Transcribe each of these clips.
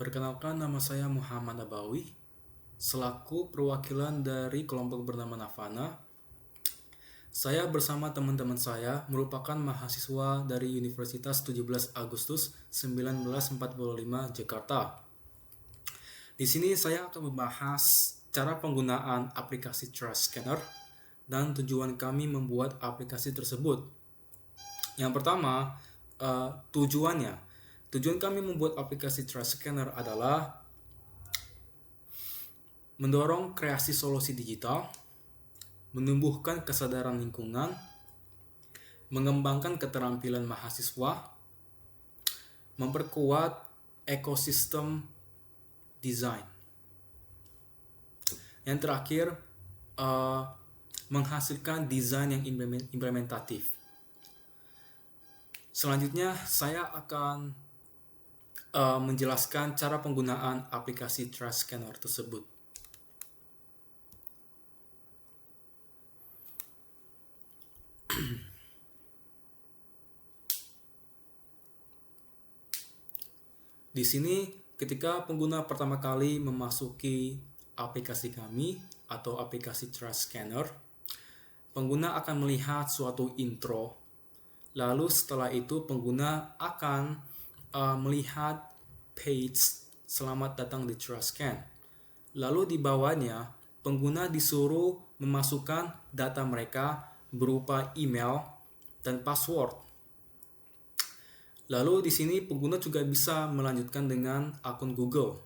Perkenalkan, nama saya Muhammad Nabawi, selaku perwakilan dari kelompok bernama Navana. Saya bersama teman-teman saya merupakan mahasiswa dari Universitas 17 Agustus 1945 Jakarta. Di sini saya akan membahas cara penggunaan aplikasi Trash Scanner dan tujuan kami membuat aplikasi tersebut. Yang pertama, tujuannya. Tujuan kami membuat aplikasi Trash Scanner adalah mendorong kreasi solusi digital, menumbuhkan kesadaran lingkungan, mengembangkan keterampilan mahasiswa, memperkuat ekosistem desain. Yang terakhir, menghasilkan desain yang implementatif. Selanjutnya, saya akan menjelaskan cara penggunaan aplikasi Trash Scanner tersebut. Di sini, ketika pengguna pertama kali memasuki aplikasi kami atau aplikasi Trash Scanner, pengguna akan melihat suatu intro. Lalu setelah itu pengguna akan melihat page "Selamat datang di Trash Scan". Lalu di bawahnya, pengguna disuruh memasukkan data mereka berupa email dan password. Lalu di sini pengguna juga bisa melanjutkan dengan akun Google.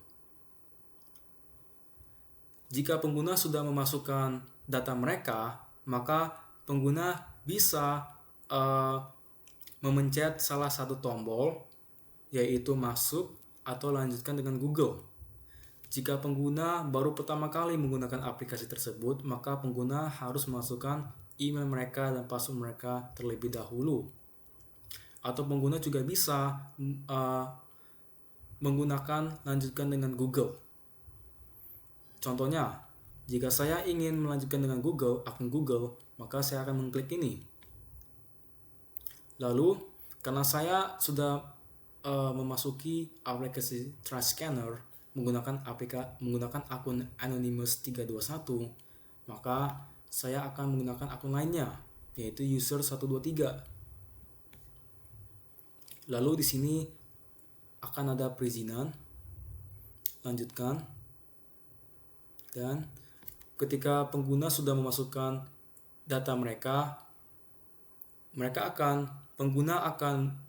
Jika pengguna sudah memasukkan data mereka, maka pengguna bisa memencet salah satu tombol, yaitu masuk atau lanjutkan dengan Google. Jika pengguna baru pertama kali menggunakan aplikasi tersebut, maka pengguna harus memasukkan email mereka dan password mereka terlebih dahulu. Atau pengguna juga bisa menggunakan lanjutkan dengan Google. Contohnya, jika saya ingin melanjutkan dengan akun Google, maka saya akan mengklik ini. Lalu, karena saya sudah memasuki aplikasi Trash Scanner menggunakan akun Anonymous 321, maka saya akan menggunakan akun lainnya, yaitu user 123. Lalu di sini akan ada perizinan, lanjutkan, dan ketika pengguna sudah memasukkan data mereka, pengguna akan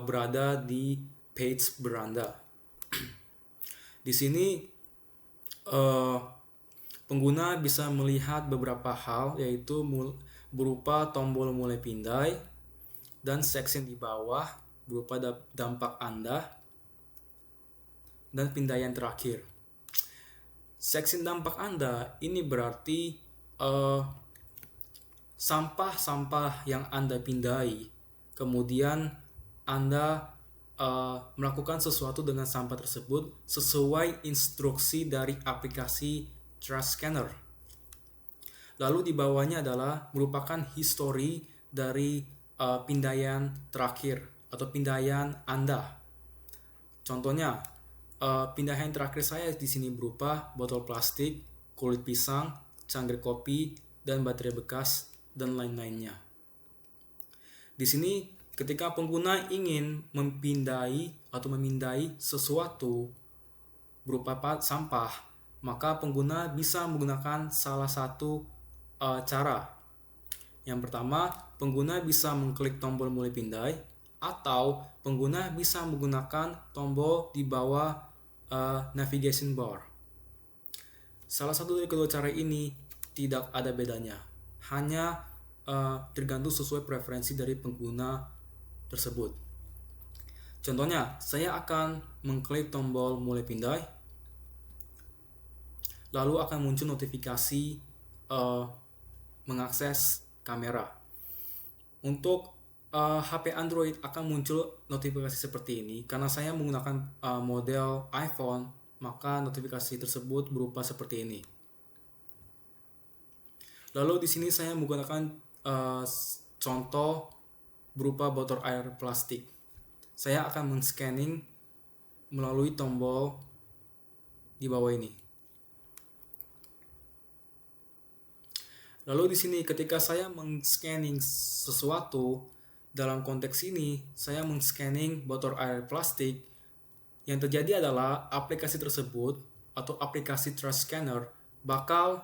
berada di page beranda. Di sini pengguna bisa melihat beberapa hal, yaitu berupa tombol mulai pindai dan section di bawah berupa dampak Anda dan pindaian terakhir. Section dampak Anda ini berarti sampah-sampah yang Anda pindai, kemudian Anda melakukan sesuatu dengan sampah tersebut sesuai instruksi dari aplikasi Trash Scanner. Lalu di bawahnya adalah merupakan history dari pindaian terakhir atau pindaian Anda. Contohnya, pindaian terakhir saya di sini berupa botol plastik, kulit pisang, cangkir kopi, dan baterai bekas, dan lain-lainnya. Di sini, ketika pengguna ingin memindai sesuatu berupa sampah, maka pengguna bisa menggunakan salah satu cara. Yang pertama, pengguna bisa mengklik tombol mulai pindai, atau pengguna bisa menggunakan tombol di bawah navigation bar. Salah satu dari kedua cara ini tidak ada bedanya, hanya tergantung sesuai preferensi dari pengguna tersebut. Contohnya, saya akan mengklik tombol mulai pindai, lalu akan muncul notifikasi mengakses kamera. Untuk HP Android akan muncul notifikasi seperti ini. Karena saya menggunakan model iPhone, maka notifikasi tersebut berupa seperti ini. Lalu di sini saya menggunakan contoh berupa botol air plastik. Saya akan men-scanning melalui tombol di bawah ini. Lalu di sini ketika saya men-scanning sesuatu, dalam konteks ini saya men-scanning botol air plastik, yang terjadi adalah aplikasi tersebut atau aplikasi trash scanner bakal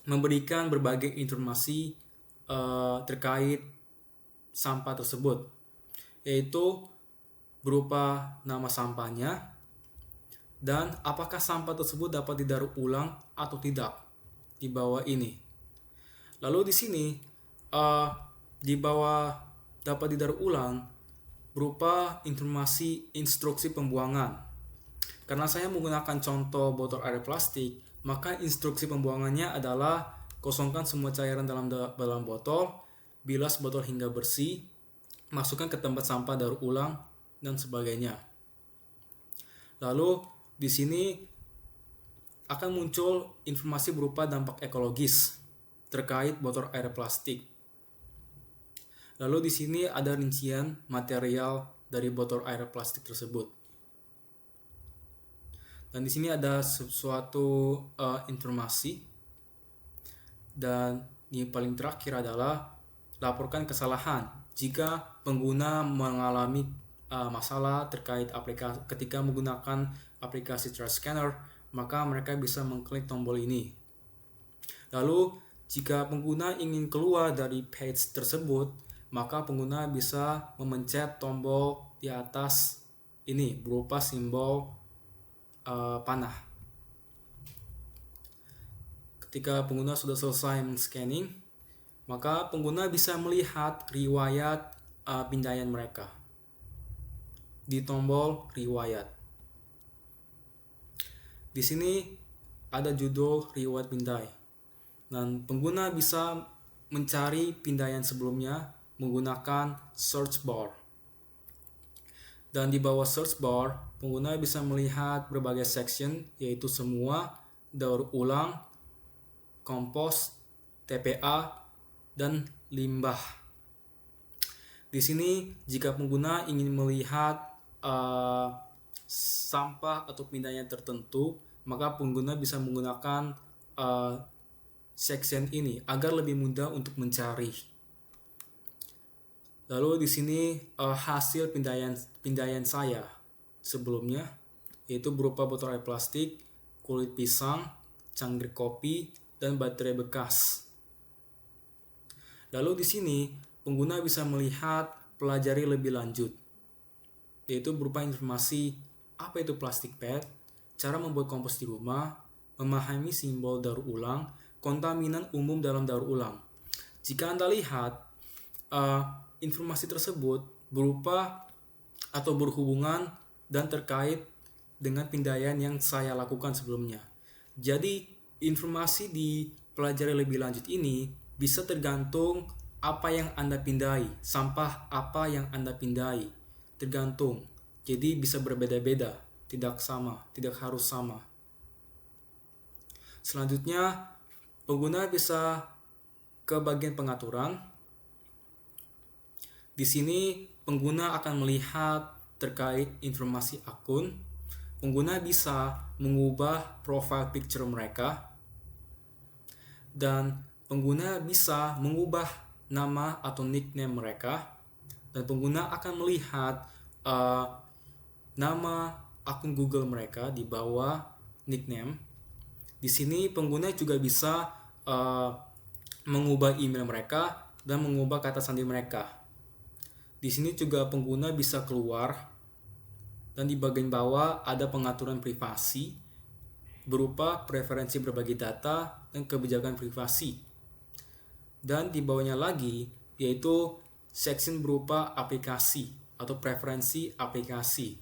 memberikan berbagai informasi terkait sampah tersebut, yaitu berupa nama sampahnya dan apakah sampah tersebut dapat didaur ulang atau tidak di bawah ini. Lalu di sini di bawah dapat didaur ulang berupa informasi instruksi pembuangan. Karena saya menggunakan contoh botol air plastik, maka instruksi pembuangannya adalah kosongkan semua cairan dalam botol, bilas botol hingga bersih, masukkan ke tempat sampah daur ulang, dan sebagainya. Lalu di sini akan muncul informasi berupa dampak ekologis terkait botol air plastik. Lalu di sini ada rincian material dari botol air plastik tersebut. Dan di sini ada suatu informasi. Dan yang paling terakhir adalah laporkan kesalahan jika pengguna mengalami masalah terkait aplikasi ketika menggunakan aplikasi trash scanner, maka mereka bisa mengklik tombol ini. Lalu jika pengguna ingin keluar dari page tersebut, maka pengguna bisa memencet tombol di atas ini berupa simbol panah. Ketika pengguna sudah selesai men-scanning, maka pengguna bisa melihat riwayat pindaian mereka di tombol riwayat. Di sini ada judul riwayat pindai. Dan pengguna bisa mencari pindaian sebelumnya menggunakan search bar. Dan di bawah search bar, pengguna bisa melihat berbagai section, yaitu semua, daur ulang, kompos, TPA, dan limbah. Di sini jika pengguna ingin melihat sampah atau pindaian tertentu, maka pengguna bisa menggunakan section ini agar lebih mudah untuk mencari. Lalu di sini hasil pindaian saya sebelumnya, yaitu berupa botol air plastik, kulit pisang, cangkir kopi, dan baterai bekas. Lalu di sini pengguna bisa melihat pelajari lebih lanjut, yaitu berupa informasi apa itu plastik pad, cara membuat kompos di rumah, memahami simbol daur ulang, kontaminan umum dalam daur ulang. Jika Anda lihat, informasi tersebut berupa atau berhubungan dan terkait dengan pindaian yang saya lakukan sebelumnya. Jadi, informasi di pelajari lebih lanjut ini bisa tergantung apa yang Anda pindai, sampah apa yang Anda pindai, tergantung. Jadi bisa berbeda-beda, tidak sama, tidak harus sama. Selanjutnya, pengguna bisa ke bagian pengaturan. Di sini pengguna akan melihat terkait informasi akun. Pengguna bisa mengubah profile picture mereka. Dan pengguna bisa mengubah nama atau nickname mereka. Dan pengguna akan melihat nama akun Google mereka di bawah nickname. Di sini pengguna juga bisa mengubah email mereka dan mengubah kata sandi mereka. Di sini juga pengguna bisa keluar, dan di bagian bawah ada pengaturan privasi berupa preferensi berbagi data dan kebijakan privasi. Dan di bawahnya lagi yaitu section berupa aplikasi atau preferensi aplikasi.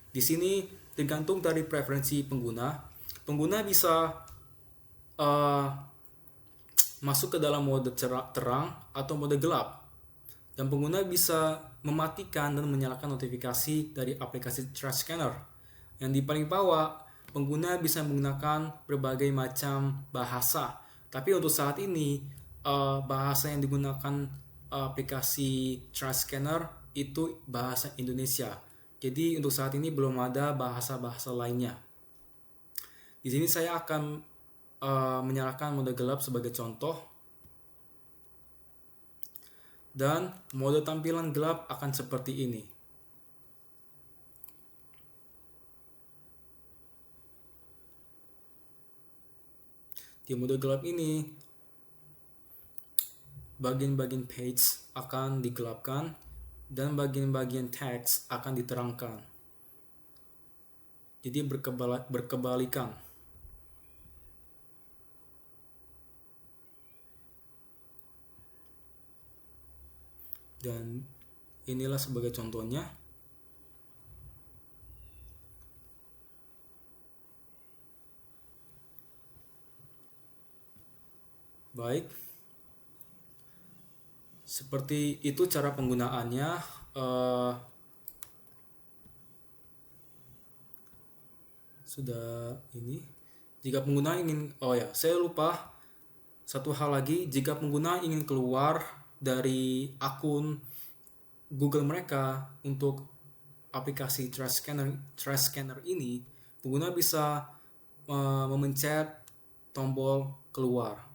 Di sini tergantung dari preferensi pengguna. Pengguna bisa masuk ke dalam mode terang atau mode gelap. Dan pengguna bisa mematikan dan menyalakan notifikasi dari aplikasi trash scanner. Yang di paling bawah, pengguna bisa menggunakan berbagai macam bahasa. Tapi untuk saat ini, bahasa yang digunakan aplikasi trash scanner itu bahasa Indonesia. Jadi untuk saat ini belum ada bahasa-bahasa lainnya. Di sini saya akan menyalakan mode gelap sebagai contoh, dan mode tampilan gelap akan seperti ini. Di mode gelap ini, bagian-bagian page akan digelapkan dan bagian-bagian teks akan diterangkan. Jadi berkebalikan. Dan inilah sebagai contohnya. Baik, seperti itu cara penggunaannya. Sudah ini. Jika pengguna ingin, saya lupa satu hal lagi. Jika pengguna ingin keluar dari akun Google mereka untuk aplikasi Trash Scanner ini, pengguna bisa memencet tombol keluar.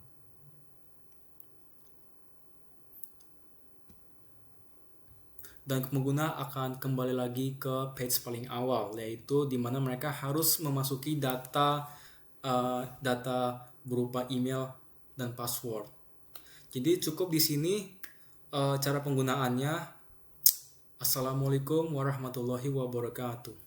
Dan pengguna akan kembali lagi ke page paling awal, yaitu di mana mereka harus memasuki data berupa email dan password. Jadi cukup di sini cara penggunaannya. Assalamualaikum warahmatullahi wabarakatuh.